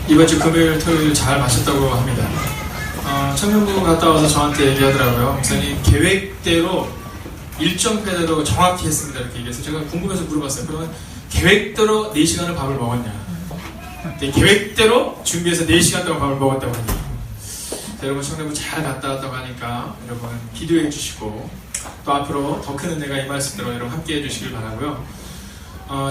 이번 주 금요일, 토요일 잘 마셨다고 합니다. 청년부 갔다 와서 저한테 얘기하더라고요. 목사님, 계획대로 일정표대로 정확히 했습니다. 이렇게 얘기해서 제가 궁금해서 물어봤어요. 그러면 계획대로 4시간을 밥을 먹었냐? 계획대로 준비해서 4시간 동안 밥을 먹었다고 합니다. 여러분, 청년부 잘 갔다 왔다고 하니까 여러분 기도해 주시고 또 앞으로 더 큰 은혜가 임할 수 있도록 여러분 함께 해주시길 바라고요.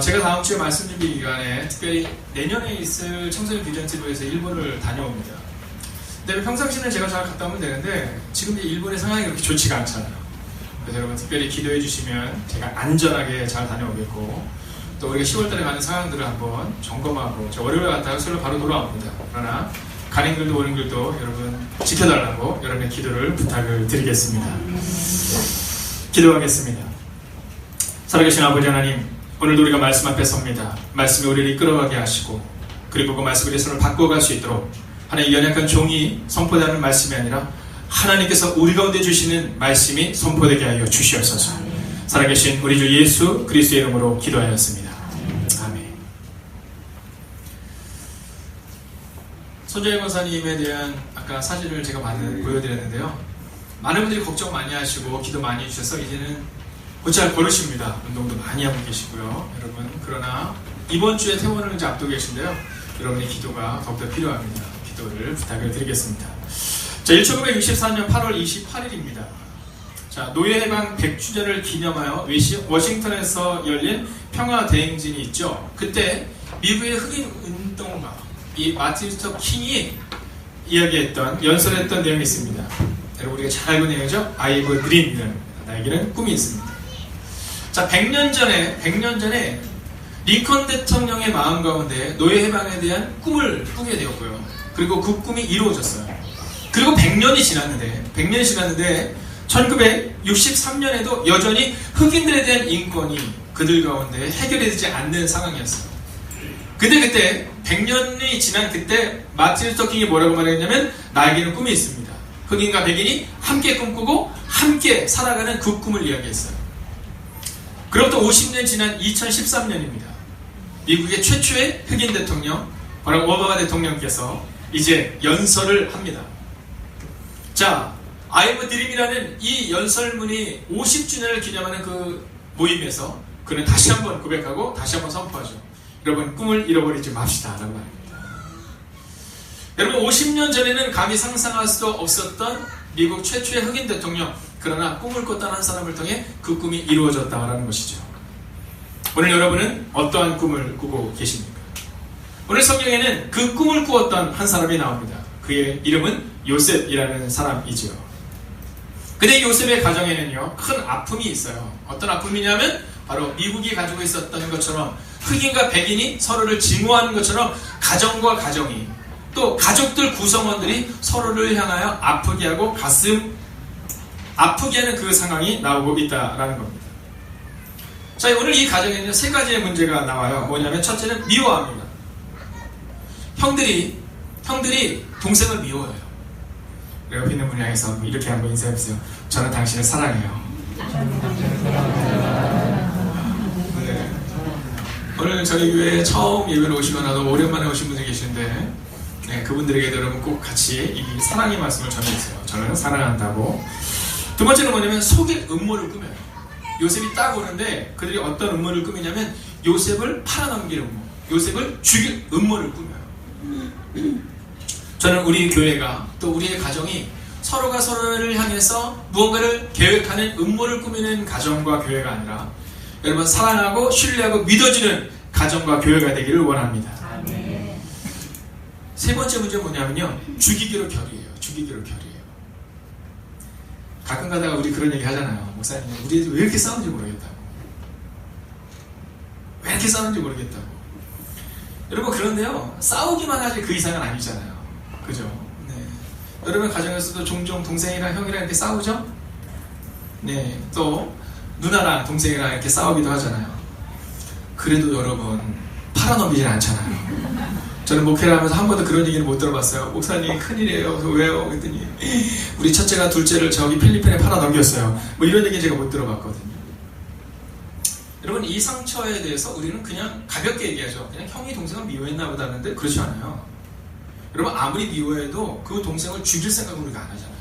제가 다음 주에 말씀 준비 기간에 특별히 내년에 있을 청소년 비전지도에서 일본을 다녀옵니다. 근데 평상시는 제가 잘 갔다 오면 되는데 지금 일본의 상황이 그렇게 좋지가 않잖아요. 그래서 여러분 특별히 기도해 주시면 제가 안전하게 잘 다녀오겠고 또 우리가 10월달에 가는 상황들을 한번 점검하고 제가 월요일에 갔다가 수요일 바로 돌아옵니다. 그러나 가는 길도 오는 길도 여러분 지켜달라고 여러분의 기도를 부탁을 드리겠습니다. 기도하겠습니다. 살아계신 아버지 하나님, 오늘도 우리가 말씀 앞에 섭니다. 말씀이 우리를 이끌어가게 하시고 그리고 그 말씀을 우리 손을 바꿔갈 수 있도록 하나님 연약한 종이 선포되는 말씀이 아니라 하나님께서 우리 가운데 주시는 말씀이 선포되게 하여 주시옵소서. 살아계신 우리 주 예수 그리스도의 이름으로 기도하였습니다. 아멘. 손정혜 권사님에 대한 아까 사진을 제가 보여드렸는데요. 많은 분들이 걱정 많이 하시고 기도 많이 해주셔서 이제는 곧잘 걸으십니다. 운동도 많이 하고 계시고요. 여러분, 그러나 이번 주에 퇴원을 이제 앞두고 계신데요. 여러분의 기도가 더욱더 필요합니다. 기도를 부탁을 드리겠습니다. 자, 1964년 8월 28일입니다. 자, 노예해방 100주년을 기념하여 워싱턴에서 열린 평화대행진이 있죠. 그때 미국의 흑인 운동가 이 마틴 루터 킹이 이야기했던, 연설했던 내용이 있습니다. 여러분, 우리가 잘 알고 있는 내용이죠. I have a dream이라는 겁니다. 나에게는 꿈이 있습니다. 자, 100년 전에 링컨 대통령의 마음 가운데 노예 해방에 대한 꿈을 꾸게 되었고요. 그리고 그 꿈이 이루어졌어요. 그리고 100년이 지났는데 1963년에도 여전히 흑인들에 대한 인권이 그들 가운데 해결이 되지 않는 상황이었어요. 근데 그때 100년이 지난 그때 마틴 루터 킹이 뭐라고 말했냐면 나에게는 꿈이 있습니다. 흑인과 백인이 함께 꿈꾸고 함께 살아가는 그 꿈을 이야기했어요. 그로부터 50년 지난 2013년입니다. 미국의 최초의 흑인 대통령 바로 오바마 대통령께서 이제 연설을 합니다. 자, I have a dream이라는 이 연설문이 50주년을 기념하는 그 모임에서 그는 다시 한번 고백하고 다시 한번 선포하죠. 여러분, 꿈을 잃어버리지 맙시다 라고 말합니다. 여러분, 50년 전에는 감히 상상할 수도 없었던 미국 최초의 흑인 대통령, 그러나 꿈을 꿨던 한 사람을 통해 그 꿈이 이루어졌다라는 것이죠. 오늘 여러분은 어떠한 꿈을 꾸고 계십니까? 오늘 성경에는 그 꿈을 꾸었던 한 사람이 나옵니다. 그의 이름은 요셉이라는 사람이죠. 근데 요셉의 가정에는요, 큰 아픔이 있어요. 어떤 아픔이냐면 바로 미국이 가지고 있었던 것처럼 흑인과 백인이 서로를 증오하는 것처럼 가정과 가정이 또 가족들 구성원들이 서로를 향하여 아프게 하고 가슴 아프게 하는 그 상황이 나오고 있다라는 겁니다. 자, 오늘 이 가정에는 세 가지의 문제가 나와요. 뭐냐면 첫째는 미워합니다. 형들이 동생을 미워해요. 옆에 있는 분을 향해서 이렇게 한번 인사해보세요. 저는 당신을 사랑해요. 네. 오늘 저희 교회에 처음 예배를 오시거나 너무 오랜만에 오신 분들이 계시는데 네, 그분들에게도 여러분 꼭 같이 이 사랑의 말씀을 전해주세요. 저는 사랑한다고. 두 번째는 뭐냐면 속에 음모를 꾸며요. 요셉이 딱 오는데 그들이 어떤 음모를 꾸미냐면 요셉을 팔아넘길 음모, 요셉을 죽일 음모를 꾸며요. 저는 우리 교회가 또 우리의 가정이 서로가 서로를 향해서 무언가를 계획하는 음모를 꾸미는 가정과 교회가 아니라 여러분 사랑하고 신뢰하고 믿어주는 가정과 교회가 되기를 원합니다. 세 번째 문제는 뭐냐면요, 죽이기로 결의해요. 죽이기로 결의해요. 가끔 가다가 우리 그런 얘기 하잖아요. 목사님, 우리 애들 왜 이렇게 싸우는지 모르겠다고. 왜 이렇게 싸우는지 모르겠다고. 여러분, 그런데요, 싸우기만 하지 그 이상은 아니잖아요. 그죠? 네. 여러분 가정에서도 종종 동생이랑 형이랑 이렇게 싸우죠? 네. 또 누나랑 동생이랑 이렇게 싸우기도 하잖아요. 그래도 여러분 팔아넘기진 않잖아요. 저는 목회를 하면서 한 번도 그런 얘기를 못 들어봤어요. 목사님 큰일이에요. 그래서 왜요? 그랬더니 우리 첫째가 둘째를 저기 필리핀에 팔아넘겼어요. 뭐 이런 얘기 제가 못 들어봤거든요. 여러분 이 상처에 대해서 우리는 그냥 가볍게 얘기하죠. 그냥 형이 동생을 미워했나 보다 하는데 그렇지 않아요. 여러분 아무리 미워해도 그 동생을 죽일 생각을 우리가 안 하잖아요.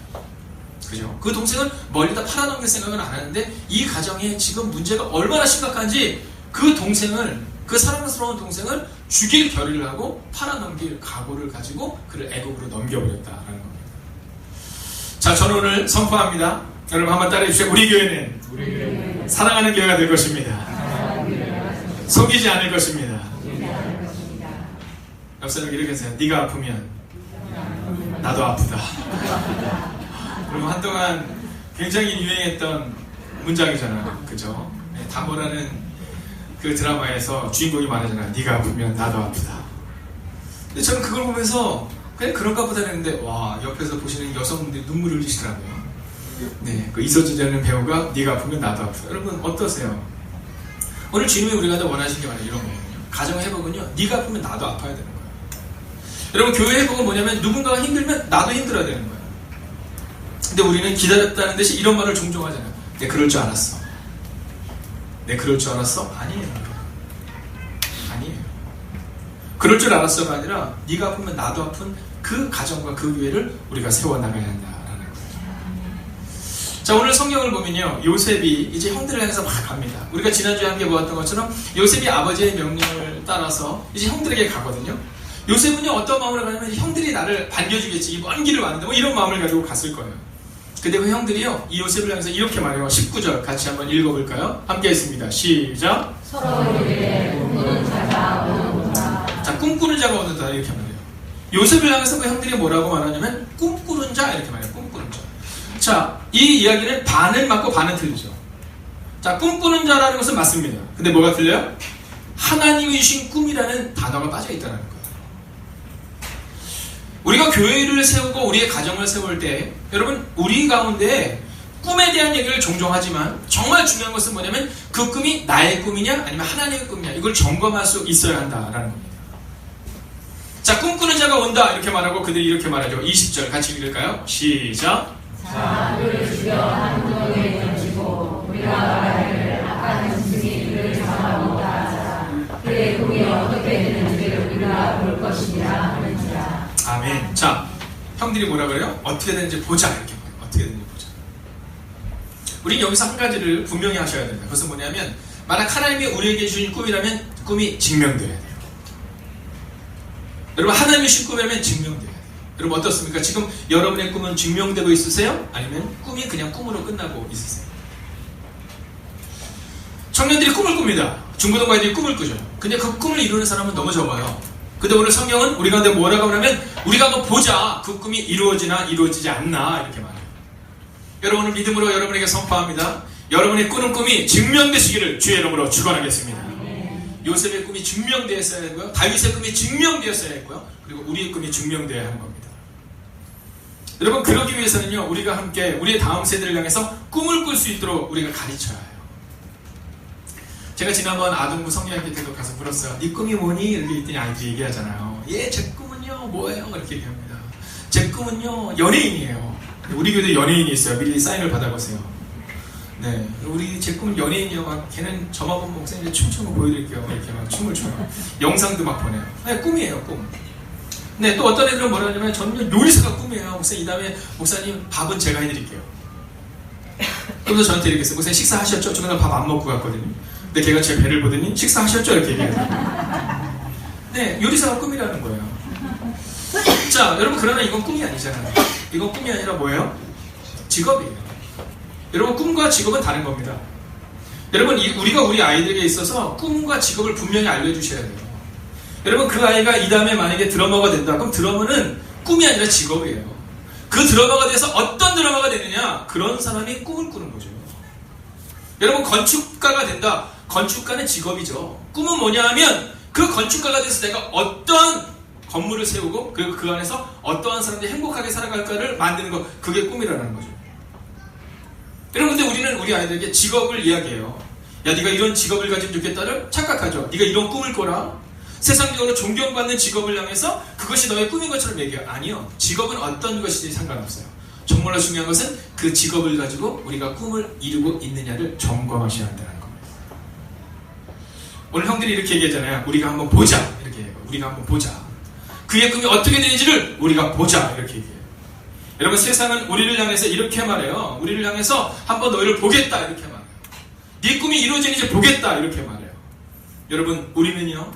그죠? 그 동생을 멀리다 팔아넘길 생각은 안 하는데 이 가정에 지금 문제가 얼마나 심각한지 그 동생을, 그 사랑스러운 동생을 죽일 결의를 하고 팔아넘길 각오를 가지고 그를 애국으로 넘겨버렸다라는 겁니다. 자, 저는 오늘 선포합니다. 여러분 한번 따라해 주세요. 우리 교회는 사랑하는 교회가 될 것입니다. 속이지 않을 것입니다. 옆 사람 이렇게 하세요. 네가 아프면 나도 아프다. 그리고 한동안 굉장히 유행했던 문장이잖아요. 그죠? 네, 담보라는 그 드라마에서 주인공이 말하잖아요. 네가 아프면 나도 아프다. 근데 저는 그걸 보면서 그냥 그런가 보다 했는데 와, 옆에서 보시는 여성분들이 눈물을 흘리시더라고요. 네, 그 이서진이라는 배우가 네가 아프면 나도 아프다. 여러분 어떠세요? 오늘 주님이 우리가 더 원하시는 게 바로 이런 거거든요. 가정 회복은요, 네가 아프면 나도 아파야 되는 거예요. 여러분 교회 회복은 뭐냐면 누군가가 힘들면 나도 힘들어야 되는 거예요. 근데 우리는 기다렸다는 듯이 이런 말을 종종 하잖아요. 내 그럴 줄 알았어. 내 그럴 줄 알았어? 아니에요. 아니에요. 그럴 줄 알았어가 아니라 네가 아프면 나도 아픈 그 가정과 그 교회를 우리가 세워나가야 한다라는 거예요. 자, 오늘 성경을 보면요, 요셉이 이제 형들을 향해서 막 갑니다. 우리가 지난주에 함께 보았던 것처럼 요셉이 아버지의 명령을 따라서 이제 형들에게 가거든요. 요셉은요 어떤 마음으로 가냐면 형들이 나를 반겨주겠지, 이 먼 길을 왔는데 뭐 이런 마음을 가지고 갔을 거예요. 근데 그 형들이요 이 요셉을 향해서 이렇게 말해요. 19절 같이 한번 읽어볼까요? 함께 했습니다. 시작. 서로에게 꿈꾸는 자가 오는구나. 자, 꿈꾸는 자가 오는다 이렇게 말해요. 요셉을 향해서 그 형들이 뭐라고 말하냐면 꿈꾸는 자 이렇게 말해요. 꿈꾸는 자. 자, 이 이야기는 반은 맞고 반은 틀리죠. 자, 꿈꾸는 자라는 것은 맞습니다. 근데 뭐가 틀려요? 하나님이 주신 꿈이라는 단어가 빠져 있다는 거예요. 우리가 교회를 세우고 우리의 가정을 세울 때 여러분 우리 가운데 꿈에 대한 얘기를 종종 하지만 정말 중요한 것은 뭐냐면 그 꿈이 나의 꿈이냐 아니면 하나님의 꿈이냐 이걸 점검할 수 있어야 한다라는 겁니다. 자, 꿈꾸는 자가 온다 이렇게 말하고 그들이 이렇게 말하죠. 20절 같이 읽을까요? 시작. 자, 그를 죽여 한 구덩이에 던지고 우리가 말하기를 악한 짐승이 그를 잡아먹다 하자. 그의 꿈이 어떻게 되는지를 우리가 볼 것이니라 하는지라. 아멘. 자, 형들이 뭐라 그래요? 어떻게 되는지 보자 이렇게 말해요. 어떻게 되는지 보자. 우린 여기서 한 가지를 분명히 하셔야 됩니다. 그것은 뭐냐면 만약 하나님이 우리에게 주신 꿈이라면 꿈이 증명돼야 돼요. 여러분 하나님이 주신 꿈이라면 증명돼야 돼요. 여러분 어떻습니까? 지금 여러분의 꿈은 증명되고 있으세요? 아니면 꿈이 그냥 꿈으로 끝나고 있으세요? 청년들이 꿈을 꿉니다. 중고등부애들이 꿈을 꾸죠. 근데 그 꿈을 이루는 사람은 너무 적어요. 근데 오늘 성경은 우리 가운데 뭐라고 하냐면 우리가 한번 보자. 그 꿈이 이루어지나 이루어지지 않나 이렇게 말해요. 여러분은 믿음으로 여러분에게 선포합니다. 여러분의 꾸는 꿈이 증명되시기를 주의 이름으로 축원하겠습니다. 요셉의 꿈이 증명되었어야 했고요. 다윗의 꿈이 증명되었어야 했고요. 그리고 우리의 꿈이 증명되어야 하는 겁니다. 여러분 그러기 위해서는요. 우리가 함께 우리의 다음 세대를 향해서 꿈을 꿀 수 있도록 우리가 가르쳐야 해요. 제가 지난번 아동부 성령학교 때도 가서 물었어요. 네 꿈이 뭐니? 이렇게 했더니 아이들이 얘기하잖아요. 예, 제 꿈은요 뭐예요? 이렇게 얘기합니다. 제 꿈은요 연예인이에요. 우리 교회도 연예인이 있어요. 미리 사인을 받아보세요. 네, 우리 제 꿈은 연예인이요. 막 걔는 저만 보면 목사님 춤추는 거 보여드릴게요. 이렇게 막 춤을 춰요. 영상도 막 보내요. 네, 꿈이에요, 꿈. 네, 또 어떤 애들은 뭐라 하냐면 저는 요리사가 꿈이에요. 목사님 이 다음에 목사님 밥은 제가 해드릴게요. 그래서 저한테 이렇게 했어요. 목사님 식사하셨죠? 저는 밥 안 먹고 갔거든요. 근데 걔가 제 배를 보더니 식사하셨죠? 이렇게 얘기해요. 네, 요리사가 꿈이라는 거예요. 자, 여러분 그러나 이건 꿈이 아니잖아요. 이건 꿈이 아니라 뭐예요? 직업이에요. 여러분 꿈과 직업은 다른 겁니다. 여러분 우리가 우리 아이들에게 있어서 꿈과 직업을 분명히 알려주셔야 돼요. 여러분 그 아이가 이 다음에 만약에 드러머가 된다. 그럼 드러머는 꿈이 아니라 직업이에요. 그 드러머가 돼서 어떤 드러머가 되느냐? 그런 사람이 꿈을 꾸는 거죠. 여러분 건축가가 된다. 건축가는 직업이죠. 꿈은 뭐냐 하면 그 건축가가 돼서 내가 어떤 건물을 세우고 그리고 그 안에서 어떠한 사람들이 행복하게 살아갈까를 만드는 것, 그게 꿈이라는 거죠. 여러분 근데 우리는 우리 아이들에게 직업을 이야기해요. 야, 네가 이런 직업을 가지면 좋겠다를 착각하죠. 네가 이런 꿈을 꿔라. 세상적으로 존경받는 직업을 향해서 그것이 너의 꿈인 것처럼 얘기해요. 아니요. 직업은 어떤 것이든지 상관없어요. 정말로 중요한 것은 그 직업을 가지고 우리가 꿈을 이루고 있느냐를 점검하셔야 한다는 겁니다. 오늘 형들이 이렇게 얘기하잖아요. 우리가 한번 보자. 이렇게 얘기해요. 우리가 한번 보자. 그의 꿈이 어떻게 되는지를 우리가 보자. 이렇게 얘기해요. 여러분, 세상은 우리를 향해서 이렇게 말해요. 우리를 향해서 한번 너희를 보겠다. 이렇게 말해요. 네 꿈이 이루어지는지 보겠다. 이렇게 말해요. 여러분, 우리는요,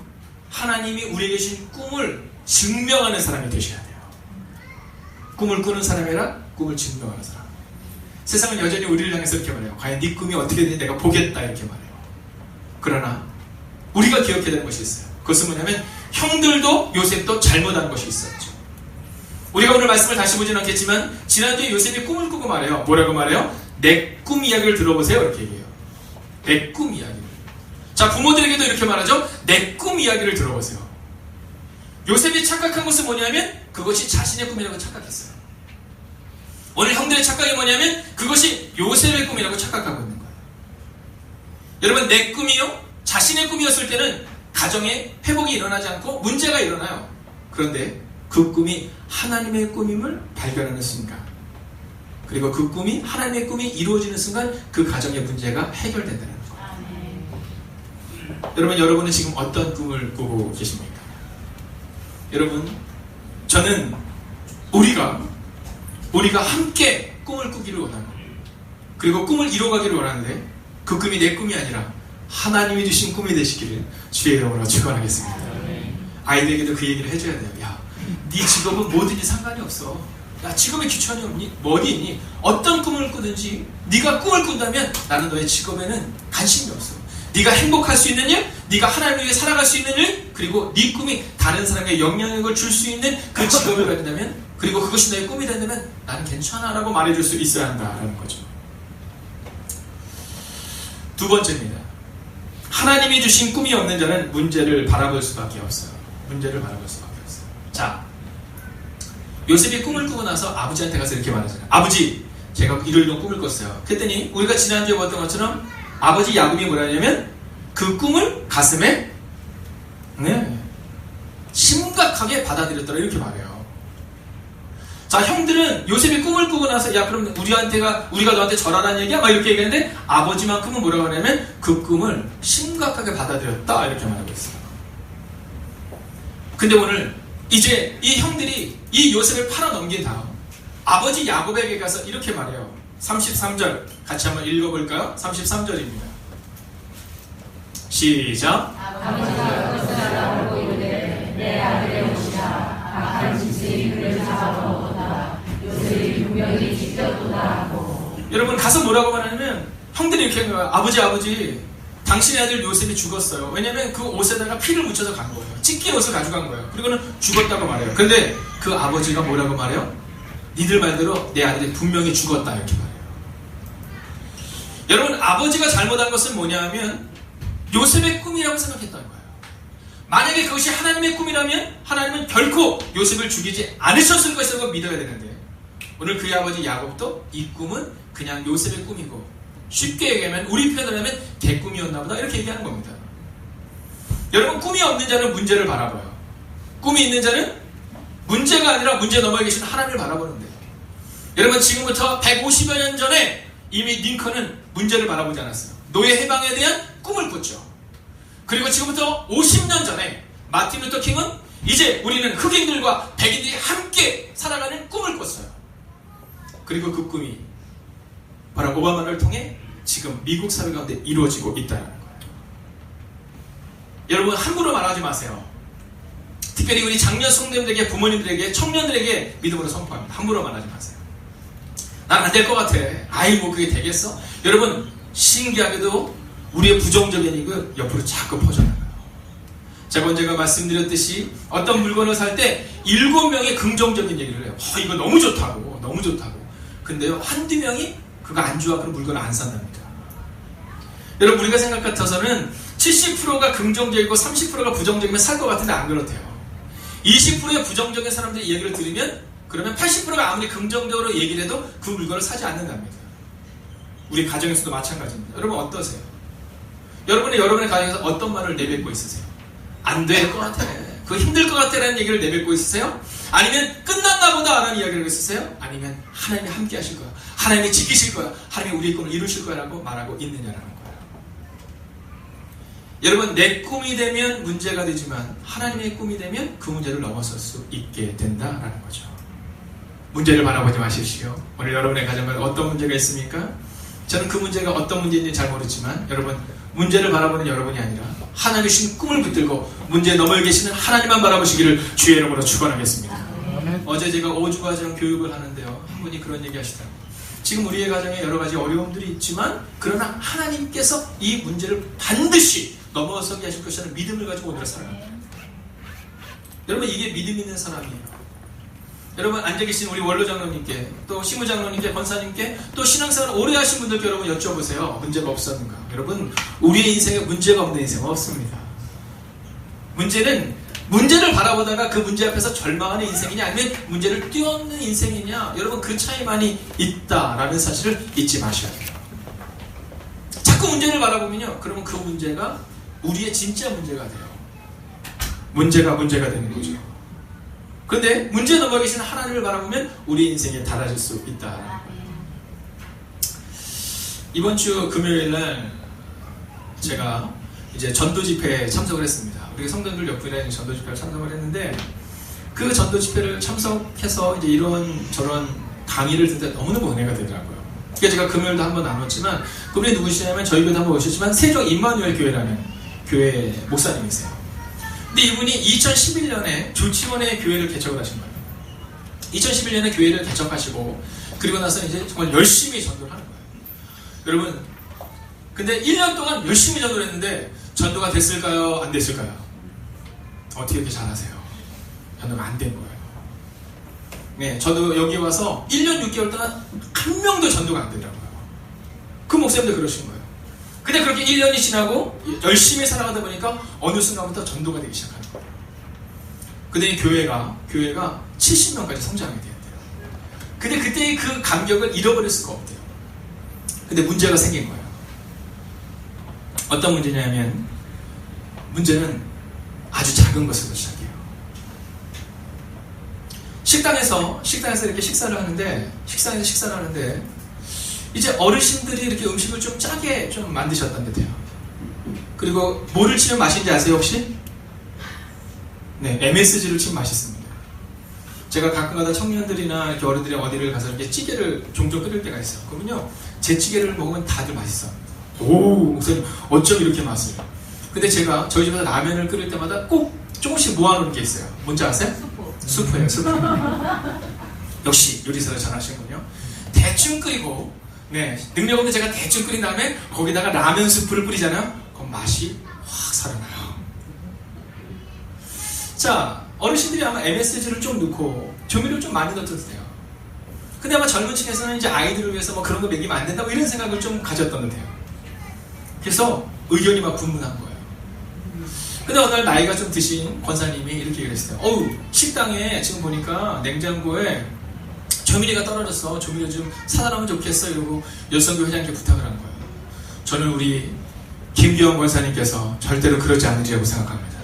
하나님이 우리에게 주신 꿈을 증명하는 사람이 되셔야 돼요. 꿈을 꾸는 사람이라 꿈을 증명하는 사람. 세상은 여전히 우리를 향해서 이렇게 말해요. 과연 네 꿈이 어떻게 되는지 내가 보겠다. 이렇게 말해요. 그러나 우리가 기억해야 되는 것이 있어요. 그것은 뭐냐면 형들도 요셉도 잘못한 것이 있었죠. 우리가 오늘 말씀을 다시 보진 않겠지만 지난주에 요셉이 꿈을 꾸고 말해요. 뭐라고 말해요? 내 꿈 이야기를 들어보세요. 이렇게 얘기해요. 내 꿈 이야기를. 자, 부모들에게도 이렇게 말하죠. 내 꿈 이야기를 들어보세요. 요셉이 착각한 것은 뭐냐면 그것이 자신의 꿈이라고 착각했어요. 오늘 형들의 착각이 뭐냐면 그것이 요셉의 꿈이라고 착각하고 있는 거예요. 여러분, 내 꿈이요? 자신의 꿈이었을 때는 가정에 회복이 일어나지 않고 문제가 일어나요. 그런데 그 꿈이 하나님의 꿈임을 발견하는 순간, 그리고 그 꿈이 하나님의 꿈이 이루어지는 순간 그 가정의 문제가 해결된다는 거예요. 여러분, 여러분은 지금 어떤 꿈을 꾸고 계십니까? 여러분, 저는 우리가 함께 꿈을 꾸기를 원하고, 그리고 꿈을 이루어가기를 원하는데 그 꿈이 내 꿈이 아니라 하나님이 주신 꿈이 되시기를 주의 이름으로 축원하겠습니다. 아이들에게도 그 얘기를 해줘야 돼요. 야, 네 직업은 뭐든지 상관이 없어. 야, 직업에 귀천이 없니? 뭐니 있니? 어떤 꿈을 꾸든지 네가 꿈을 꾼다면 나는 너의 직업에는 관심이 없어. 네가 행복할 수 있는 일, 네가 하나님을 위해 살아갈 수 있는 일, 그리고 네 꿈이 다른 사람에게 영향력을 줄 수 있는 그 직업을 가진다면, 그리고 그것이 너의 꿈이 된다면 나는 괜찮아 라고 말해줄 수 있어야 한다라는 거죠. 두 번째입니다. 하나님이 주신 꿈이 없는 자는 문제를 바라볼 수밖에 없어요. 문제를 바라볼 수밖에 없어요. 자, 요셉이 꿈을 꾸고 나서 아버지한테 가서 이렇게 말하잖아요. 아버지, 제가 이런 꿈을 꿨어요. 그랬더니 우리가 지난주에 봤던 것처럼 아버지 야곱이 뭐라 하냐면 그 꿈을 가슴에 심각하게 받아들였더라 이렇게 말해요. 자, 형들은 요셉이 꿈을 꾸고 나서 야, 그럼 우리가 너한테 절하라는 얘기야? 막 이렇게 얘기하는데 아버지만큼은 뭐라고 하냐면 그 꿈을 심각하게 받아들였다 이렇게 말하고 있어요. 근데 오늘 이제 이 형들이 이 요셉을 팔아넘긴 다음 아버지 야곱에게 가서 이렇게 말해요. 33절 같이 한번 읽어볼까요? 33절입니다. 시작. 아버지가 그것을 알아보고 이르되 내 아들의 옷이라 악한 짓이 그를 잡아먹었다. 요셉이 분명히 지켰도다 하고. 여러분, 가서 뭐라고 말하냐면 형들이 이렇게 하는 거예요. 아버지, 당신의 아들 요셉이 죽었어요. 왜냐면 그 옷에다가 피를 묻혀서 간 거예요. 찢긴 옷을 가져간 거예요. 그리고는 죽었다고 말해요. 근데 그 아버지가 뭐라고 말해요? 니들 말대로 내 아들이 분명히 죽었다 이렇게 말해요. 여러분, 아버지가 잘못한 것은 뭐냐 하면 요셉의 꿈이라고 생각했던 거예요. 만약에 그것이 하나님의 꿈이라면 하나님은 결코 요셉을 죽이지 않으셨을 것이라고 믿어야 되는데 오늘 그의 아버지 야곱도 이 꿈은 그냥 요셉의 꿈이고, 쉽게 얘기하면 우리 표현을 하면 개꿈이었나 보다 이렇게 얘기하는 겁니다. 여러분, 꿈이 없는 자는 문제를 바라봐요. 꿈이 있는 자는 문제가 아니라 문제 너머에 계신 하나님을 바라보는데, 여러분, 지금부터 150여 년 전에 이미 링컨은 문제를 바라보지 않았어요. 노예 해방에 대한 꿈을 꿨죠. 그리고 지금부터 50년 전에 마틴 루터 킹은 이제 우리는 흑인들과 백인들이 함께 살아가는 꿈을 꿨어요. 그리고 그 꿈이 바로 오바마를 통해 지금 미국 사회 가운데 이루어지고 있다는 거예요. 여러분, 함부로 말하지 마세요. 특별히 우리 장년 성도님들에게, 부모님들에게, 청년들에게 믿음으로 선포합니다. 함부로 말하지 마세요. 난 안 될 것 같아. 아이고, 그게 되겠어? 여러분, 신기하게도 우리의 부정적인 얘기가 옆으로 자꾸 퍼져나가요. 제가 말씀드렸듯이 어떤 물건을 살 때 7명의 긍정적인 얘기를 해요. 이거 너무 좋다고, 너무 좋다고. 근데요, 한두 명이 그거 안 좋아, 그런 물건을 안 산답니다. 여러분, 우리가 생각 같아서는 70%가 긍정적이고 30%가 부정적이면 살 것 같은데 안 그렇대요. 20%의 부정적인 사람들의 얘기를 들으면 그러면 80%가 아무리 긍정적으로 얘기를 해도 그 물건을 사지 않는답니다. 우리 가정에서도 마찬가지입니다. 여러분, 어떠세요? 여러분의 가정에서 어떤 말을 내뱉고 있으세요? 안 될 것 같아, 그거 힘들 것 같아 라는 얘기를 내뱉고 있으세요? 아니면 끝났나 보다 라는 이야기를 하고 있으세요? 아니면 하나님이 함께 하실 거야, 하나님이 지키실 거야, 하나님이 우리의 꿈을 이루실 거야 라고 말하고 있느냐라는 거예요. 여러분, 내 꿈이 되면 문제가 되지만 하나님의 꿈이 되면 그 문제를 넘어설 수 있게 된다라는 거죠. 문제를 바라보지 마십시오. 오늘 여러분의 가정에 어떤 문제가 있습니까? 저는 그 문제가 어떤 문제인지 잘 모르지만 여러분, 문제를 바라보는 여러분이 아니라 하나님 주신 꿈을 붙들고 문제 너머에 계시는 하나님만 바라보시기를 주의 이름으로 축원하겠습니다. 어제 제가 5주 과정 교육을 하는데요, 한 분이 그런 얘기 하시더라고요. 지금 우리의 가정에 여러 가지 어려움들이 있지만 그러나 하나님께서 이 문제를 반드시 넘어서게 하실 것이라는 믿음을 가지고 오늘을 살아갑니다. 여러분, 이게 믿음 있는 사람이에요. 여러분, 앉아 계신 우리 원로 장로님께, 또 시무 장로님께, 권사님께, 또 신앙생활 오래 하신 분들께 여러분 여쭤보세요. 문제가 없었는가? 여러분, 우리의 인생에 문제가 없는 인생은 없습니다. 문제는 문제를 바라보다가 그 문제 앞에서 절망하는 인생이냐, 아니면 문제를 뛰어넘는 인생이냐, 여러분, 그 차이만이 있다라는 사실을 잊지 마셔야 돼요. 자꾸 문제를 바라보면요, 그러면 그 문제가 우리의 진짜 문제가 돼요. 문제가 되는 거죠. 그런데 문제 넘어 계신 하나님을 바라보면 우리 인생에 달라질 수 있다. 이번 주 금요일날 제가 이제 전도 집회에 참석을 했습니다. 우리 성도들 몇 분이나 전도 집회를 참석을 했는데, 그 전도 집회를 참석해서 이제 이런 저런 강의를 듣는데 너무너무 은혜가 되더라고요. 그래서 제가 금요일도 한번 나눴지만, 그분이 누구시냐면 저희 교회도 한번 오셨지만 세종 임마누엘 교회라는 교회 목사님이세요. 근데 이분이 2011년에 조치원의 교회를 개척을 하신 거예요. 2011년에 교회를 개척하시고 그리고 나서 이제 정말 열심히 전도를 하는 거예요. 여러분, 근데 1년 동안 열심히 전도를 했는데 전도가 됐을까요? 안 됐을까요? 어떻게 이렇게 잘하세요? 전도가 안 된 거예요. 네, 저도 여기 와서 1년 6개월 동안 한 명도 전도가 안 되더라고요. 그 목사님도 그러신 거예요. 근데 그렇게 1년이 지나고 열심히 살아가다 보니까 어느 순간부터 전도가 되기 시작하는 거예요. 근데 이 교회가 70명까지 성장하게 되었대요. 근데 그때의 그 감격을 잃어버릴 수가 없대요. 근데 문제가 생긴 거예요. 어떤 문제냐면, 문제는 아주 작은 것으로 시작해요. 식당에서 이렇게 식사를 하는데 이제 어르신들이 이렇게 음식을 좀 짜게 좀 만드셨던 듯해요. 그리고 뭐를 치면 맛인지 아세요 혹시? 네, MSG를 치면 맛있습니다. 제가 가끔가다 청년들이나 이렇게 어른들이 어디를 가서 이렇게 찌개를 종종 끓일 때가 있어요. 그러면요, 제 찌개를 먹으면 다들 맛있어. 오, 목사님 어쩜 이렇게 맛을? 근데 제가 저희 집에서 라면을 끓일 때마다 꼭 조금씩 모아놓은 게 있어요. 뭔지 아세요? 수프예요, 수프. 역시 요리사를 잘하시는군요. 대충 끓이고, 네, 능력 없는 제가 대충 끓인 다음에 거기다가 라면 스프를 뿌리잖아요. 그럼 맛이 확 살아나요. 자, 어르신들이 아마 MSG를 좀 넣고 조미료를 좀 많이 넣어도 돼요. 근데 아마 젊은 층에서는 이제 아이들을 위해서 뭐 그런 거 먹이면 안 된다, 뭐 이런 생각을 좀 가졌던 듯해요. 그래서 의견이 막 분분한 거예요. 근데 어느 날 나이가 좀 드신 권사님이 이렇게 얘기를 했어요. 식당에 지금 보니까 냉장고에 조미료가 떨어졌어. 조미료 좀 사다 놓으면 좋겠어. 이러고 여성교 회장님께 부탁을 한 거예요. 저는 우리 김기영 권사님께서 절대로 그러지 않으리라고 생각합니다.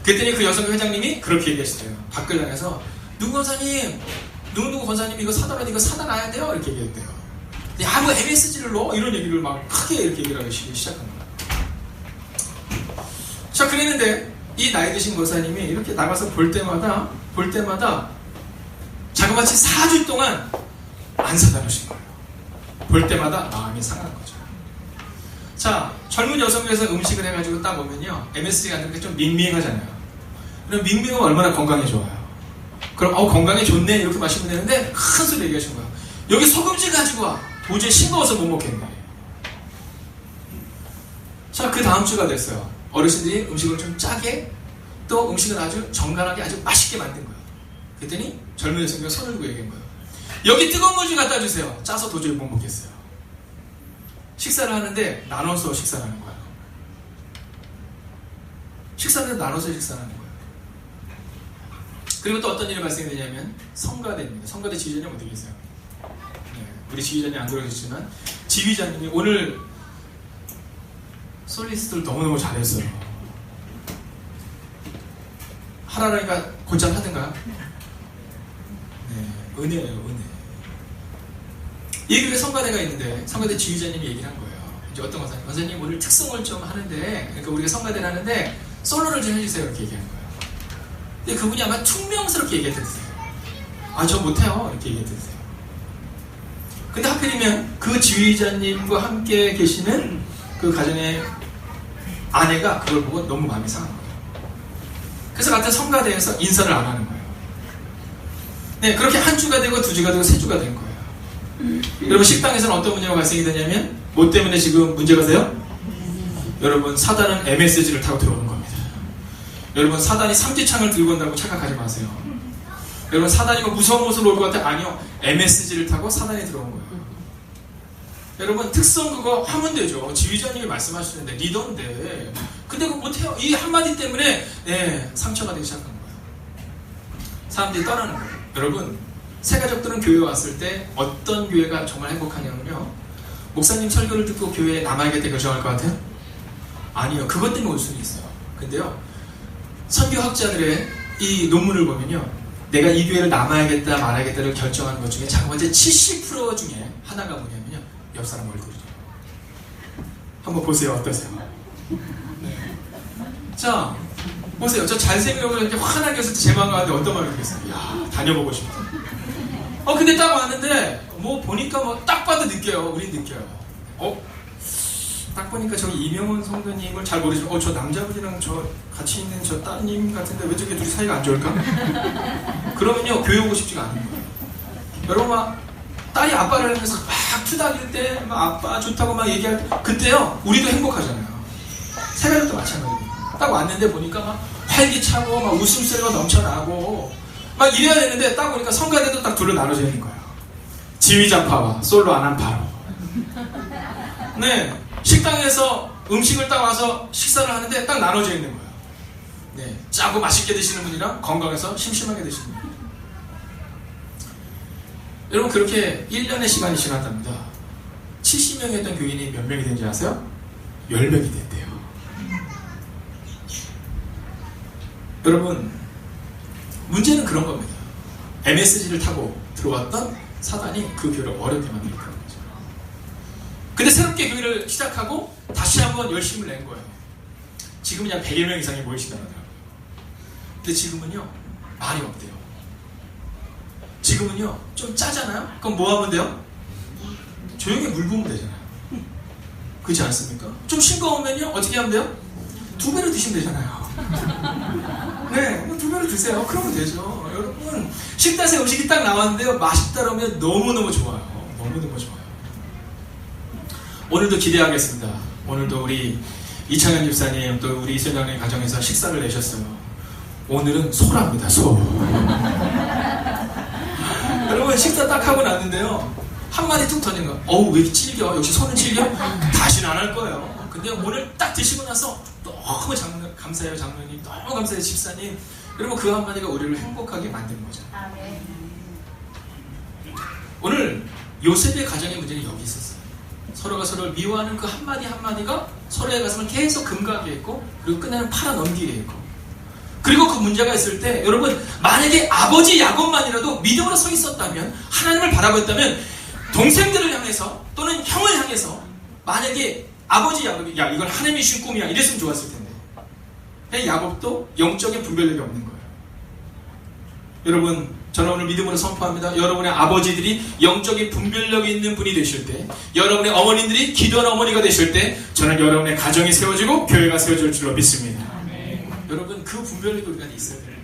그랬더니 그 여성교 회장님이 그렇게 얘기하시더래요. 밖을 나가서 누구 권사님, 누구 권사님 이거 사다 놔야 돼요. 이렇게 얘기했대요. 야, 뭐 MSG를 넣어? 이런 얘기를 막 크게 이렇게 얘기를 하기 시작한 거예요. 자, 그랬는데 이 나이 드신 권사님이 이렇게 나가서 볼 때마다 자그마치 4주 동안 안 사다 놓으신 거예요. 볼 때마다 마음이 상한 거죠. 자, 젊은 여성에서 음식을 해가지고 딱 보면요, MSG 같은 게 좀 밍밍하잖아요. 그럼 밍밍하면 얼마나 건강에 좋아요. 그럼 건강에 좋네 이렇게 마시면 되는데 큰 소리 얘기하신 거예요. 여기 소금질 가지고 와. 도저히 싱거워서 못 먹겠네. 자, 그 다음 주가 됐어요. 어르신들이 음식을 좀 짜게, 또 음식을 아주 정갈하게 아주 맛있게 만든 거예요. 그랬더니 젊은 여성이 손을 들고 얘기한 거예요. 여기 뜨거운 물 좀 갖다 주세요. 짜서 도저히 못 먹겠어요. 식사를 하는데 나눠서 식사를 하는 거예요. 식사를 나눠서 식사를 하는 거예요. 그리고 또 어떤 일이 발생이 되냐면 성가대입니다. 성가대 지휘자님 어디 계세요? 네, 우리 지휘자님 안 들어오셨지만 지휘자님이 오늘 솔리스트를 너무너무 잘했어요. 하라니까 곧잘 하든가. 네, 은혜예요, 은혜. 이 교회 성가대가 있는데 성가대 지휘자님이 얘기를 한 거예요. 이제 어떤 권사님, 권사님 오늘 특성을 좀 하는데, 그러니까 우리가 성가대를 하는데 솔로를 좀 해주세요 이렇게 얘기한 거예요. 근데 그분이 아마 퉁명스럽게 얘기했던데요. 아, 저 못해요 이렇게 얘기했던데요. 근데 하필이면 그 지휘자님과 함께 계시는 그 가정의 아내가 그걸 보고 너무 마음이 상한 거예요. 그래서 같은 성가대에서 인사를 안 하는 거예요. 네, 그렇게 한 주가 되고 두 주가 되고 세 주가 된 거예요. 여러분, 식당에서는 어떤 문제가 발생이 되냐면 뭐 때문에 지금 문제가 돼요? 여러분, 사단은 MSG를 타고 들어오는 겁니다. 여러분, 사단이 삼지창을 들고 온다고 착각하지 마세요. 여러분, 사단이 뭐 무서운 모습으로 올 것 같아? 아니요, MSG를 타고 사단이 들어온 거예요. 여러분, 특성 그거 하면 되죠. 지휘자님이 말씀하시는데, 리더인데. 근데 그거 못해요. 이 한마디 때문에, 네, 상처가 되기 시작한 거예요. 사람들이 떠나는 거예요. 여러분, 새 가족들은 교회에 왔을 때 어떤 교회가 정말 행복하냐면요. 목사님 설교를 듣고 교회에 남아야겠다 결정할 것 같아요? 아니요. 그것 때문에 올 수는 있어요. 근데요, 선교학자들의 이 논문을 보면요. 내가 이 교회를 남아야겠다 말아야겠다를 결정하는 것 중에 자그마치 70% 중에 하나가 뭐냐면요. 옆 사람 얼굴이죠. 한번 보세요. 어떠세요? 네. 자, 보세요. 저 잘생기고 이렇게 환하게 했을 때 제 마음 가는데 어떤 마음이 들겠어요? 이야, 다녀보고 싶다. 근데 딱 왔는데 뭐 보니까 뭐 딱 봐도 느껴요. 우린 느껴요. 딱 보니까 저기 이명훈 성도님을 잘 모르지만 저 남자분이랑 저 같이 있는 저 따님 같은데 왜 저게 둘이 사이가 안 좋을까? 그러면요, 교회 오고 싶지가 않은 거예요. 여러분, 막 딸이 아빠를 하면서 막 투닥일 때 막 아빠 좋다고 막 얘기할 때 그때요, 우리도 행복하잖아요. 새가족도 마찬가지예요. 딱 왔는데 보니까 막 활기차고 막 웃음소리가 넘쳐나고 막 이래야 되는데 딱 보니까 성가대도 딱 둘로 나눠져 있는 거예요. 지휘자파와 솔로 안 한 파로. 네, 식당에서 음식을 딱 와서 식사를 하는데 딱 나눠져 있는 거예요. 네, 짜고 맛있게 드시는 분이랑 건강해서 심심하게 드시는 분. 여러분, 그렇게 1년의 시간이 지났답니다. 70명이었던 교인이 몇 명이 된지 아세요? 10명이 됐대요. 여러분, 문제는 그런 겁니다. MSG를 타고 들어왔던 사단이 그 교회를 어렵게 만들었다는 거죠. 근데 새롭게 교회를 시작하고 다시 한번 열심을 낸 거예요. 지금은 약 100여 명 이상이 모이시더라고요. 근데 지금은요, 말이 없대요. 지금은요, 좀 짜잖아요? 그럼 뭐 하면 돼요? 조용히 물 부으면 되잖아요. 그렇지 않습니까? 좀 싱거우면요, 어떻게 하면 돼요? 2배로 드시면 되잖아요. 네, 2배로 드세요. 그러면 되죠. 여러분, 식단에 음식이 딱 나왔는데요, 맛있다 그러면 너무너무 좋아요. 너무너무 좋아요. 오늘도 기대하겠습니다. 오늘도 우리 이창현 집사님, 또 우리 이선장님 가정에서 식사를 내셨어요. 오늘은 소랍니다, 소. 여러분, 식사 딱 하고 났는데요, 한마디 툭 던진 거. 왜 이렇게 질겨? 역시 소는 질겨? 다시는 안 할 거예요. 근데 오늘 딱 드시고 나서 너무 감사해요, 장로님. 너무 감사해요, 집사님. 여러분, 그 한마디가 우리를 행복하게 만드는 거죠. 아멘. 오늘 요셉의 가정의 문제는 여기 있었어요. 서로가 서로를 미워하는 그 한마디 한마디가 서로의 가슴을 계속 금가게 했고, 그리고 끝내는 팔아넘기게 했고, 그리고 그 문제가 있을 때, 여러분, 만약에 아버지 야곱만이라도 믿음으로 서 있었다면, 하나님을 바라보았다면, 동생들을 향해서 또는 형을 향해서 만약에 아버지 야곱이 야, 이건 하나님이 주신 꿈이야 이랬으면 좋았을 텐데, 야곱도 영적인 분별력이 없는 거예요. 여러분, 저는 오늘 믿음으로 선포합니다. 여러분의 아버지들이 영적인 분별력이 있는 분이 되실 때, 여러분의 어머님들이 기도하는 어머니가 되실 때, 저는 여러분의 가정이 세워지고 교회가 세워질 줄로 믿습니다. 여러분, 그 분별력이 우리가 있어야 돼요.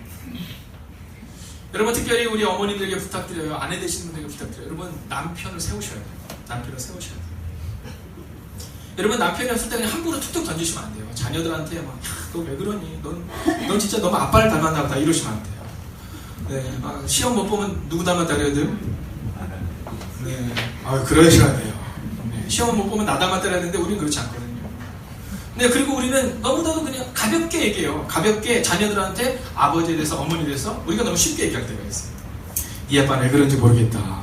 여러분, 특별히 우리 어머님들에게 부탁드려요. 아내 되시는 분들에게 부탁드려요. 여러분, 남편을 세우셔야 돼요. 남편을 세우셔야 돼요. 여러분, 남편이 없을 때 그냥 함부로 툭툭 던지시면 안 돼요. 자녀들한테 막, 너 왜 그러니? 넌 진짜 너무 아빠를 닮았나 보다 이러시면 안 돼요. 네, 막 시험 못 보면 누구 닮았다 그래요? 네, 그러셔야 돼요. 네, 시험 못 보면 나 닮았다 그래야 되는데 우리는 그렇지 않거든요. 네, 그리고 우리는 너무나도 그냥 가볍게 얘기해요. 가볍게 자녀들한테 아버지에 대해서, 어머니에 대해서 우리가 너무 쉽게 얘기할 때가 있어요. 네 아빠는 왜 그런지 모르겠다.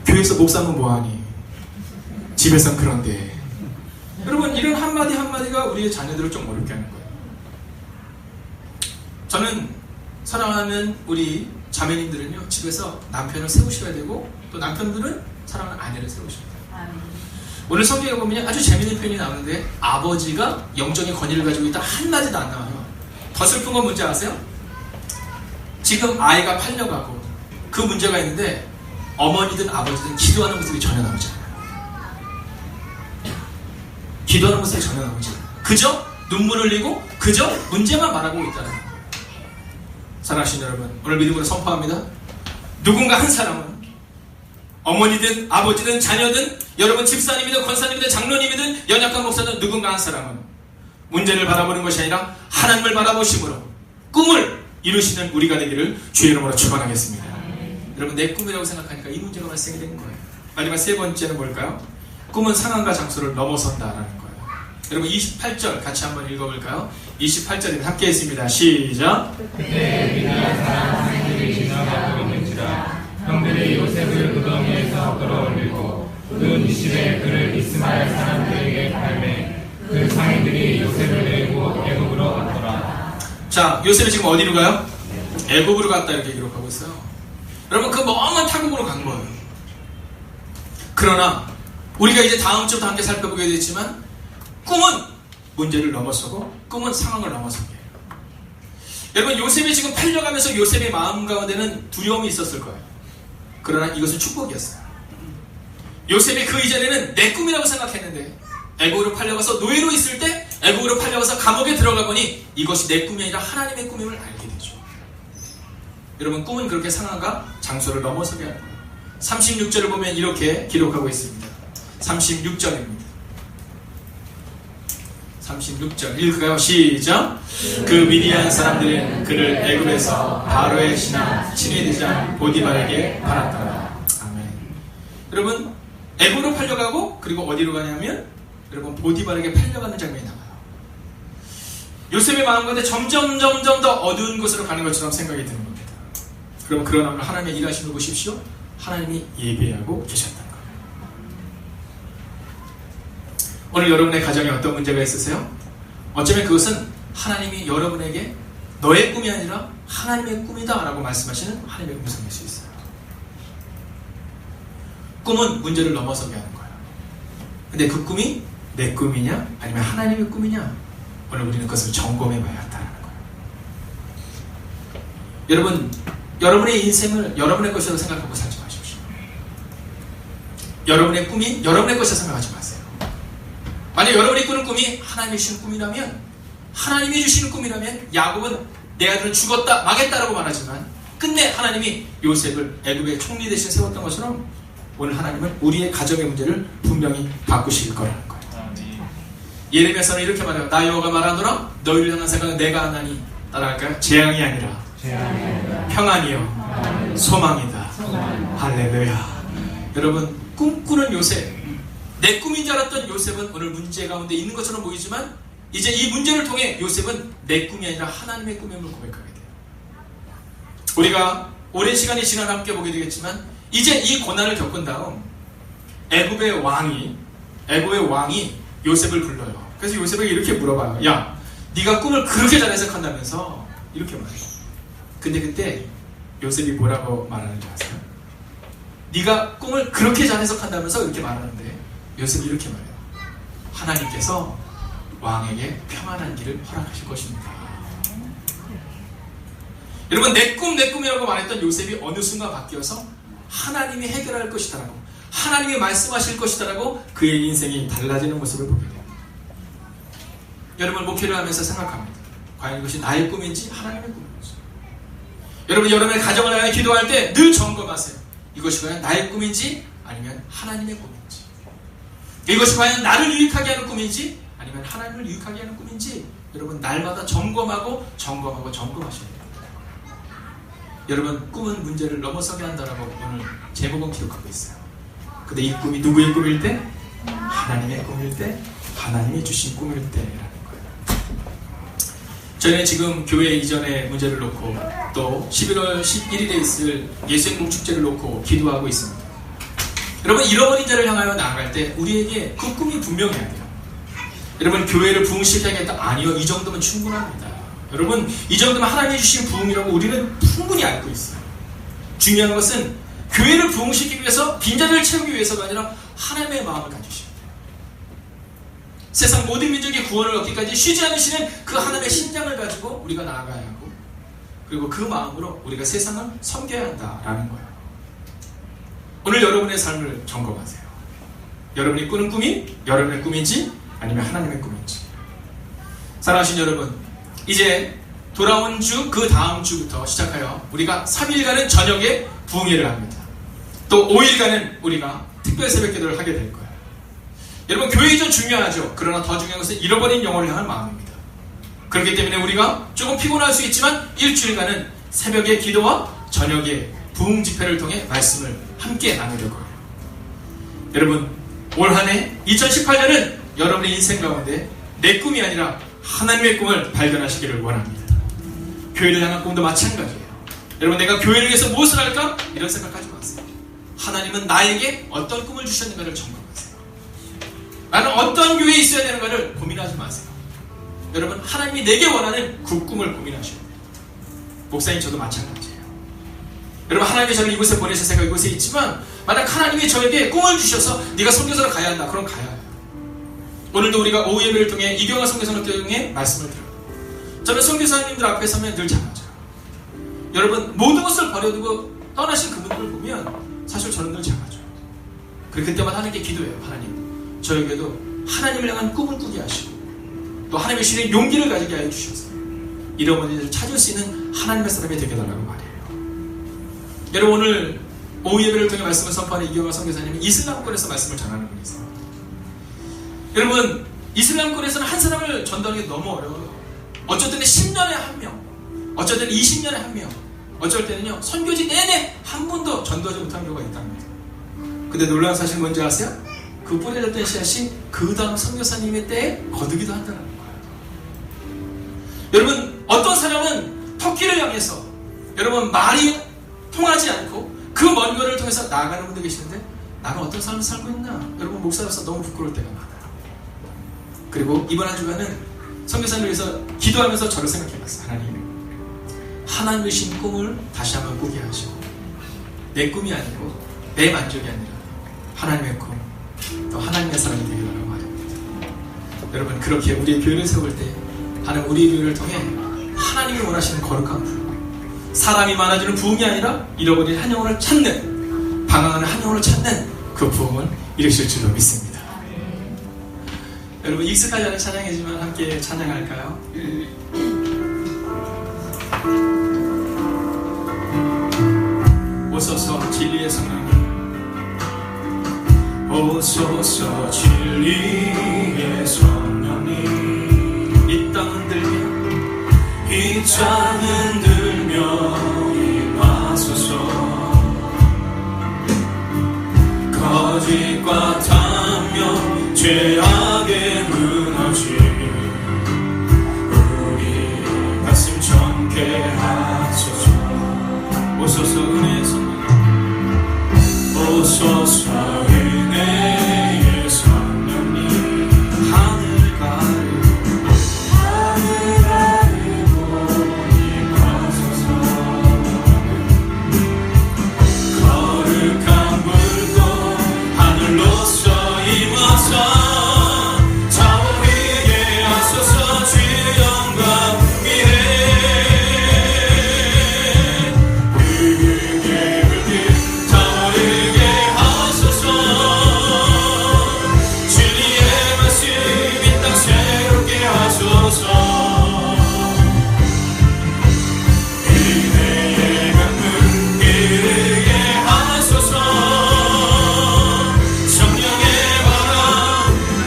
교회에서 목사면 뭐하니? 집에선 그런데. 여러분, 이런 한마디 한마디가 우리의 자녀들을 좀 어렵게 하는 거예요. 저는 사랑하는 우리 자매님들은요, 집에서 남편을 세우셔야 되고, 또 남편들은 사랑하는 아내를 세우셔야 돼요. 오늘 성경에 보면 아주 재밌는 표현이 나오는데 아버지가 영적인 권위를 가지고 있다 한마디도 안 나와요. 더 슬픈 건 뭔지 아세요? 지금 아이가 팔려가고 그 문제가 있는데 어머니든 아버지든 기도하는 모습이 전혀 나오지 않아요. 기도하는 모습이 전혀 나오지 않아요. 그저 눈물 흘리고 그저 문제만 말하고 있다는 거예요. 사랑하시는 여러분, 오늘 믿음으로 선포합니다. 누군가 한 사람은 어머니든 아버지든 자녀든 여러분 집사님이든 권사님이든 장로님이든 연약한 목사든 누군가 한 사람은 문제를 바라보는 것이 아니라 하나님을 바라보심으로 꿈을 이루시는 우리가 되기를 주의 이름으로 축원하겠습니다. 여러분, 내 꿈이라고 생각하니까 이 문제가 발생이 된 거예요. 마지막 세 번째는 뭘까요? 꿈은 상황과 장소를 넘어선다라는 거예요. 여러분 28절 같이 한번 읽어볼까요? 28절입니다. 함께 했습니다. 시작. 그때 미디안 사람 생들이 지나가고 있는지라 형들이 요셉을 무덤에서 끌어올리고 그 이십에 그를 이스마엘 사람들에게 팔매 그 상인들이 요셉을 메고 애굽으로 갔더라. 자, 요셉이 지금 어디로 가요? 애굽으로 갔다 이렇게 기록하고 있어요. 여러분, 그 먼 타국으로 간 거예요. 그러나 우리가 이제 다음 주부터 함께 살펴보게 되지만 꿈은 문제를 넘어서고 꿈은 상황을 넘어서게 해요. 여러분, 요셉이 지금 팔려가면서 요셉의 마음 가운데는 두려움이 있었을 거예요. 그러나 이것은 축복이었어요. 요셉이 그 이전에는 내 꿈이라고 생각했는데 애굽으로 팔려가서 노예로 있을 때 애굽으로 팔려가서 감옥에 들어가 보니 이것이 내 꿈이 아니라 하나님의 꿈임을 알게 되죠. 여러분, 꿈은 그렇게 상황과 장소를 넘어서게 하는 거예요. 36절을 보면 이렇게 기록하고 있습니다. 36절입니다. 36절 읽을까요? 시작. 그 미디안 사람들은 그를 애굽에서 바로의 신하 친위대장 보디발에게 팔았더라. 아멘. 여러분, 애굽으로 팔려가고 그리고 어디로 가냐면 여러분 보디발에게 팔려가는 장면이 나와요. 요셉의 마음 가운데 점점 더 어두운 곳으로 가는 것처럼 생각이 드는 겁니다. 그럼 그러나 하나님의 일하심을 보십시오. 하나님이 예배하고 계셨다는 거예요. 오늘 여러분의 가정에 어떤 문제가 있으세요? 어쩌면 그것은 하나님이 여러분에게 너의 꿈이 아니라 하나님의 꿈이다 라고 말씀하시는 하나님의 음성일 수 있어요. 꿈은 문제를 넘어서게 하는 거예요. 근데 그 꿈이 내 꿈이냐 아니면 하나님의 꿈이냐, 오늘 우리는 그것을 점검해 봐야 한다는 거예요. 여러분, 여러분의 인생을 여러분의 것이라고 생각하고 살지 마십시오. 여러분의 꿈이 여러분의 것이라고 생각하지 마세요. 만약 여러분이 꾸는 꿈이 하나님이 주시는 꿈이라면, 하나님이 주시는 꿈이라면 야곱은 내 아들은 죽었다 망했다라고 말하지만 끝내 하나님이 요셉을 애굽의 총리 대신 세웠던 것처럼 오늘 하나님은 우리의 가정의 문제를 분명히 바꾸실 거라는 거예요. 예레미야서는 이렇게 말해요. 나 여호와가 말하노라 너희를 향한 생각은 내가 하나니 따라할까요? 재앙이 아니라 평안이요 소망이다. 할렐루야. 여러분, 꿈꾸는 요셉, 내 꿈인 줄 알았던 요셉은 오늘 문제 가운데 있는 것처럼 보이지만 이제 이 문제를 통해 요셉은 내 꿈이 아니라 하나님의 꿈임을 고백하게 돼요. 우리가 오랜 시간이 지나 함께 보게 되겠지만 이제 이 고난을 겪은 다음 애굽의 왕이 요셉을 불러요. 그래서 요셉에게 이렇게 물어봐요. 야, 네가 꿈을 그렇게 잘 해석한다면서 이렇게 말해요. 근데 그때 요셉이 뭐라고 말하는지 아세요? 네가 꿈을 그렇게 잘 해석한다면서 이렇게 말하는데 요셉이 이렇게 말해요. 하나님께서 왕에게 평안한 길을 허락하실 것입니다. 여러분, 내 꿈이라고 말했던 요셉이 어느 순간 바뀌어서 하나님이 해결할 것이다라고, 하나님이 말씀하실 것이다라고 그의 인생이 달라지는 모습을 보게 돼요. 여러분, 목회를 하면서 생각합니다. 과연 이것이 나의 꿈인지 하나님의 꿈인지. 여러분, 여러분의 가정을 향해 기도할 때 늘 점검하세요. 이것이 과연 나의 꿈인지 아니면 하나님의 꿈인지. 이것이 과연 나를 유익하게 하는 꿈인지 아니면 하나님을 유익하게 하는 꿈인지 여러분 날마다 점검하셔야 됩니다. 여러분, 꿈은 문제를 넘어서게 한다라고 오늘 제목은 기록하고 있어요. 근데 이 꿈이 누구의 꿈일 때? 하나님의 꿈일 때, 하나님이 주신 꿈일 때라는 거예요. 저희는 지금 교회 이전의 문제를 놓고 또 11월 11일에 있을 예수행복 축제를 놓고 기도하고 있습니다. 여러분, 잃어버린 자를 향하여 나아갈 때 우리에게 그 꿈이 분명해야 돼요. 여러분, 교회를 부흥시켜야겠다? 아니요, 이 정도면 충분합니다. 여러분, 이 정도면 하나님이 주신 부흥이라고 우리는 충분히 알고 있어요. 중요한 것은 교회를 부흥시키기 위해서 빈자리를 채우기 위해서가 아니라 하나님의 마음을 가지셔야 돼요. 세상 모든 민족의 구원을 얻기까지 쉬지 않으시는 그 하나님의 신장을 가지고 우리가 나아가야 하고, 그리고 그 마음으로 우리가 세상을 섬겨야 한다라는 거예요. 오늘 여러분의 삶을 점검하세요. 여러분이 꾸는 꿈이 여러분의 꿈인지 아니면 하나님의 꿈인지. 사랑하신 여러분, 이제 돌아온 주 그 다음 주부터 시작하여 우리가 3일간은 저녁에 부흥회를 합니다. 또 5일간은 우리가 특별 새벽 기도를 하게 될 거예요. 여러분, 교회도 중요하죠. 그러나 더 중요한 것은 잃어버린 영혼을 향한 마음입니다. 그렇기 때문에 우리가 조금 피곤할 수 있지만 일주일간은 새벽의 기도와 저녁에 부흥 집회를 통해 말씀을 함께 나누려고 해요. 여러분, 올 한 해 2018년은 여러분의 인생 가운데 내 꿈이 아니라 하나님의 꿈을 발견하시기를 원합니다. 교회를 향한 꿈도 마찬가지예요. 여러분, 내가 교회를 위해서 무엇을 할까? 이런 생각하지 마세요. 하나님은 나에게 어떤 꿈을 주셨는가를 점검하세요. 나는 어떤 교회에 있어야 되는가를 고민하지 마세요. 여러분, 하나님이 내게 원하는 그 꿈을 고민하셔야 돼요. 목사님, 저도 마찬가지예요. 여러분, 하나님이 저를 이곳에 보내셔서 제가 이곳에 있지만 만약 하나님이 저에게 꿈을 주셔서 네가 선교사로 가야 한다, 그럼 가야 해요. 오늘도 우리가 오후 예배를 통해 이경화 선교사를 통해 말씀을 들어요. 저는 선교사님들 앞에 서면 늘 잘하죠. 여러분, 모든 것을 버려두고 떠나신 그분들을 보면 사실 저는 늘 잘하죠. 그리고 그때마다 하나님께 기도해요. 하나님, 저에게도 하나님을 향한 꿈을 꾸게 하시고 또 하나님의 신의 용기를 가지게 하여 주셔서 이런 분들을 찾을 수 있는 하나님의 사람이 되게 달라고 말해요. 여러분, 오늘 오후 예배를 통해 말씀을 선포하는 이경화 선교사님은 이슬람권에서 말씀을 전하는 분이세요. 여러분, 이슬람권에서는 한 사람을 전도하는 게 너무 어려워요. 어쩔 때는 10년에 한 명, 어쩔 때는 20년에 한 명, 어쩔 때는요 선교지 내내 한 번도 전도하지 못한 경우가 있답니다. 근데 놀라운 사실 뭔지 아세요? 그 뿌려졌던 씨앗이 그 다음 선교사님의 때에 거두기도 한다는 거예요. 여러분, 어떤 사람은 터키를 향해서 여러분 말이 통하지 않고 그 먼 거리를 통해서 나아가는 분들 계시는데 나는 어떤 삶을 살고 있나? 여러분, 목사로서 너무 부끄러울 때가 많아요. 그리고 이번 한 주간은 선교사를 위해서 기도하면서 저를 생각해봤어요. 하나님의 신 꿈을 다시 한번 꾸게 하시고 내 꿈이 아니고 내 만족이 아니라 하나님의 꿈, 또 하나님의 사람이 되기를 바랍니다. 여러분, 그렇게 우리의 교회를 세울 때 하나님 우리의 교회를 통해 하나님이 원하시는 거룩한 부흥, 사람이 많아지는 부흥이 아니라 잃어버린 한 영혼을 찾는, 방황하는 한 영혼을 찾는 그 부흥을 이루실 줄로 믿습니다. 여러분, 익숙하지 않은 찬양이지만 함께 찬양할까요? 오소서 진리의 성령님, 오소서 진리의 성령님, 이 땅 흔들며 이 땅 흔들며 임하소서. 거짓과 탐욕 죄악에 무너진 우리 가슴 정케 하소서. 오소서 은혜의 성령, 오소서 은혜의 성령님, 하늘 가르고 임하소서. 거룩한 불도 하늘로서 임하소서. 자원하게 하소서. 주의 영광 위에 타오르게 하소서. 진리의 말씀 이 땅 새롭게 하소서. 은혜의 강물 흐르게 하소서. 성령의 바람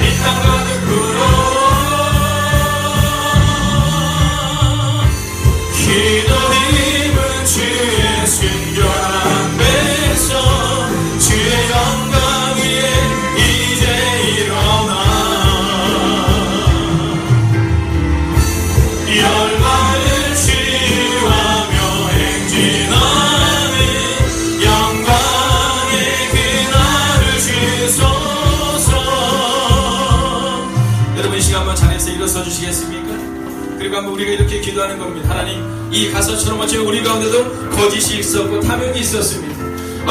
이 땅 가득 불어. 기도 힘은 주의 순결한 배서 주의 영광 위에 이제 일어나. 열방을 치유하며 행진하는 영광의 그날을 주소서. 여러분, 이 시간 한번 자리에서 일어서 주시겠습니까? 그리고 한번 우리가 이렇게 기도하는 겁니다. 하나님, 이 가서처럼 어쩌면 우리 가운데도 거짓이 있었고 탐욕이 있었습니다.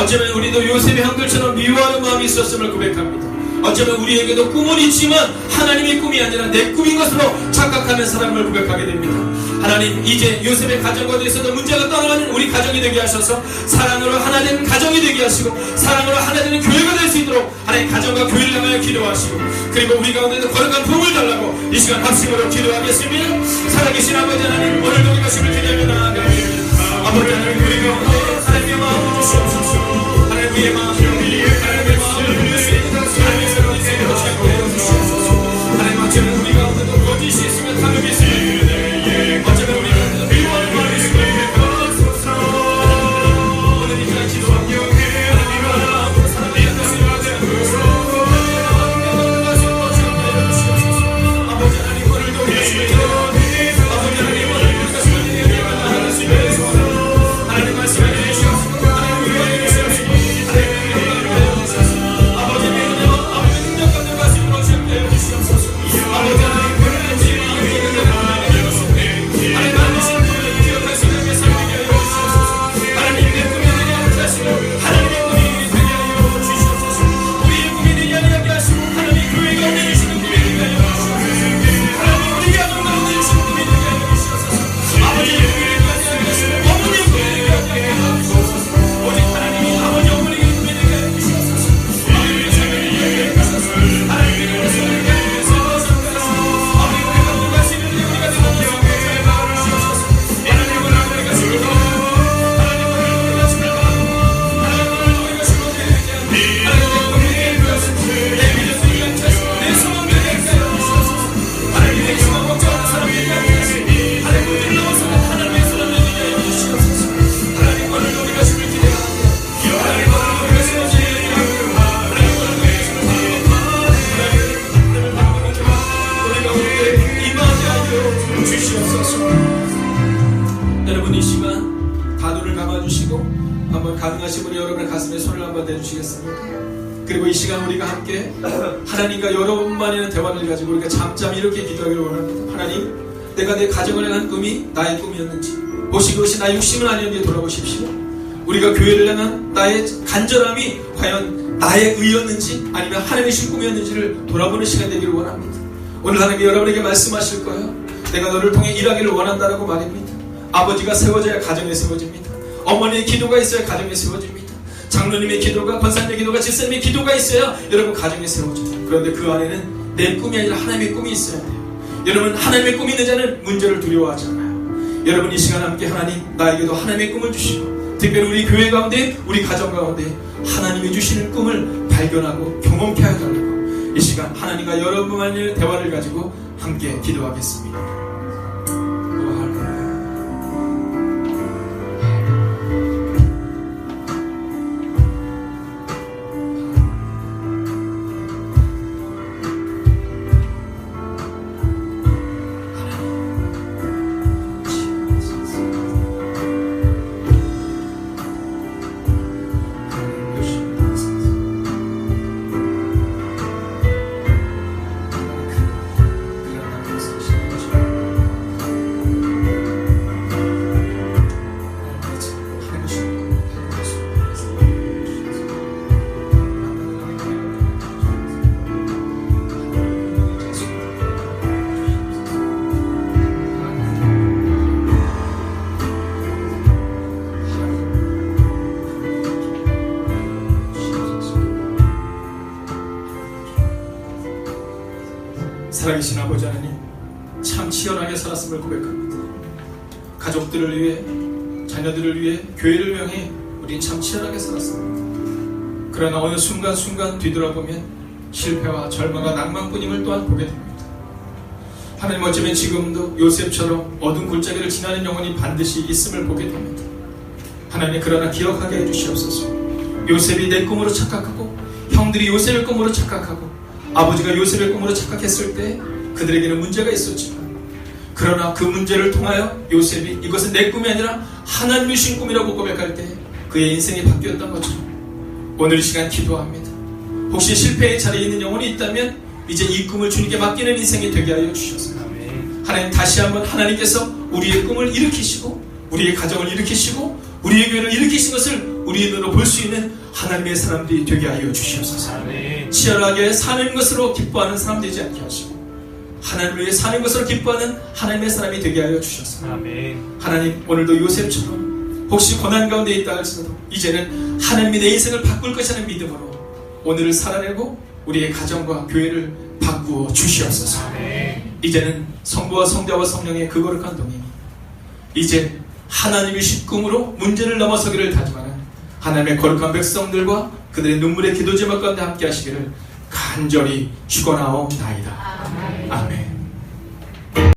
어쩌면 우리도 요셉의 형들처럼 미워하는 마음이 있었음을 고백합니다. 어쩌면 우리에게도 꿈은 있지만 하나님의 꿈이 아니라 내 꿈인 것으로 착각하는 사람을 고백하게 됩니다. 하나님, 이제 요셉의 가정과 대해서도 문제가 떠나가는 우리 가정이 되게 하셔서 사랑으로 하나 되는 가정이 되게 하시고 사랑으로 하나 되는 교회가 될 수 있도록 하나님 가정과 교회를 향하여 기도하시고, 그리고 우리 가운데도 거룩한 부흥을 달라고 이 시간 합심으로 기도하겠습니다. 살아계신 아버지 하나님, 오늘도 우리 말씀을 기대하며 나아갑니다. 아버지 하나님, 우리 가운데 하나님의 마음을 주시옵소서. 하나님의 마음을 하나님의 마음을 주시옵소서. 하나님의 새로운 인생으로 시작하여 주시옵소서. 하나님, 어쩌면 우리 가운데도 거짓이 있으면 탐욕이 있으면 어쩌면 우리 가운데도 미워하는 마음이 있으면 오늘 이 시간 기도하며 하나님의 마음으로 사랑의 연단을 아버지 하나님, 오늘도 우리 말씀을 기도하며 아버지 하나님, 오늘 우리 말씀을 기도하며 나아갈 수 있는 하나님 말씀을 해주시옵소서. 하나님 위하여 주시옵소서. 아버지 믿음으로 아버지 능력 가운데 말씀으로 시작하여 주시옵소서. 아버지 하나님, 그런 지 하나님 만드신 분을 기억할 수 있는 삶이 되게 하여 주시옵소서. 하나님의 꿈이 되게 하시고 하나님의 꿈이 되게 하여 주시옵소서. 우리의 꿈이 되게 하게 하시고 하나님 교회 가운데 주시는 꿈이 되게 하여 주시옵소서. 하나님 우리 가정 가운데 주시는 꿈이 되게 하여 주시옵소서. 아버지의 꿈이 되게 하게 하시고 어머니의 꿈이 되게 하게 하여 주시옵소서. 오직 하나님이 아버지 어머니의 꿈이 되게 하여 주시옵소서. 아버지의 삶을 되게 하여 주시옵소서. 하나님의 꿈을 되게 하여 주시옵소서. 아버지 우리 가운데 가시는 우리가 되게 하여 주시옵소서. 하나님 오늘 우리가 지금 여러분, 이 시간 다 눈을 감아주시고 한번 가능하신 분이 여러분의 가슴에 손을 한번 대주시겠습니다. 그리고 이 시간 우리가 함께 하나님과 여러분만의 대화를 가지고 우리가 잠잠히 이렇게 기도하기를 원합니다. 하나님, 내가 내 가정을 향한 꿈이 나의 꿈이었는지, 혹시 그것이 나의 욕심은 아니었는지 돌아보십시오. 우리가 교회를 향한 나의 간절함이 과연 나의 의였는지 아니면 하나님의 신 꿈이었는지를 돌아보는 시간 되기를 원합니다. 오늘 하나님이 여러분에게 말씀하실 거예요. 내가 너를 통해 일하기를 원한다라고 말입니다. 아버지가 세워져야 가정에 세워집니다. 어머니의 기도가 있어야 가정에 세워집니다. 장로님의 기도가, 권사님의 기도가, 집사님의 기도가 있어야 여러분 가정에 세워져요. 그런데 그 안에는 내 꿈이 아니라 하나님의 꿈이 있어야 돼요. 여러분, 하나님의 꿈이 있는 자는 문제를 두려워하지 않아요. 여러분, 이 시간 함께 하나님, 나에게도 하나님의 꿈을 주시고 특별히 우리 교회 가운데, 우리 가정 가운데 하나님이 주시는 꿈을 발견하고 경험케 하여달라고 이 시간 하나님과 여러분만의 대화를 가지고 함께 기도하겠습니다. 살아계신 아버지 하나님, 참 치열하게 살았음을 고백합니다. 가족들을 위해, 자녀들을 위해, 교회를 위해 우린 참 치열하게 살았습니다. 그러나 어느 순간순간 뒤돌아보면 실패와 절망과 낭만뿐임을 또한 보게 됩니다. 하나님, 어쩌면 지금도 요셉처럼 어두운 골짜기를 지나는 영혼이 반드시 있음을 보게 됩니다. 하나님, 그러나 기억하게 해주시옵소서. 요셉이 내 꿈으로 착각하고 형들이 요셉의 꿈으로 착각하고 아버지가 요셉의 꿈으로 착각했을 때 그들에게는 문제가 있었지만, 그러나 그 문제를 통하여 요셉이 이것은 내 꿈이 아니라 하나님의 주신 꿈이라고 고백할 때 그의 인생이 바뀌었던 것처럼 오늘 이 시간 기도합니다. 혹시 실패의 자리에 있는 영혼이 있다면 이제 이 꿈을 주님께 맡기는 인생이 되게 하여 주셔서 하나님, 다시 한번 하나님께서 우리의 꿈을 일으키시고 우리의 가정을 일으키시고 우리의 교회를 일으키신 것을 우리의 눈으로 볼 수 있는 하나님의 사람들이 되게 하여 주시옵소서. 아멘. 치열하게 사는 것으로 기뻐하는 사람 되지 않게 하시고 하나님을 위해 사는 것으로 기뻐하는 하나님의 사람이 되게 하여 주셔서 아멘. 하나님 오늘도 요셉처럼 혹시 고난 가운데 있다 할지라도 이제는 하나님이 내 인생을 바꿀 것이라는 믿음으로 오늘을 살아내고 우리의 가정과 교회를 바꾸어 주시옵소서. 아멘. 이제는 성부와 성자와 성령의 그 거룩한 동행이 이제 하나님의 십금으로 문제를 넘어서기를 다짐하는 하나님의 거룩한 백성들과 그들의 눈물의 기도 제목 가운데 함께 하시기를 간절히 축원하옵나이다. 아멘.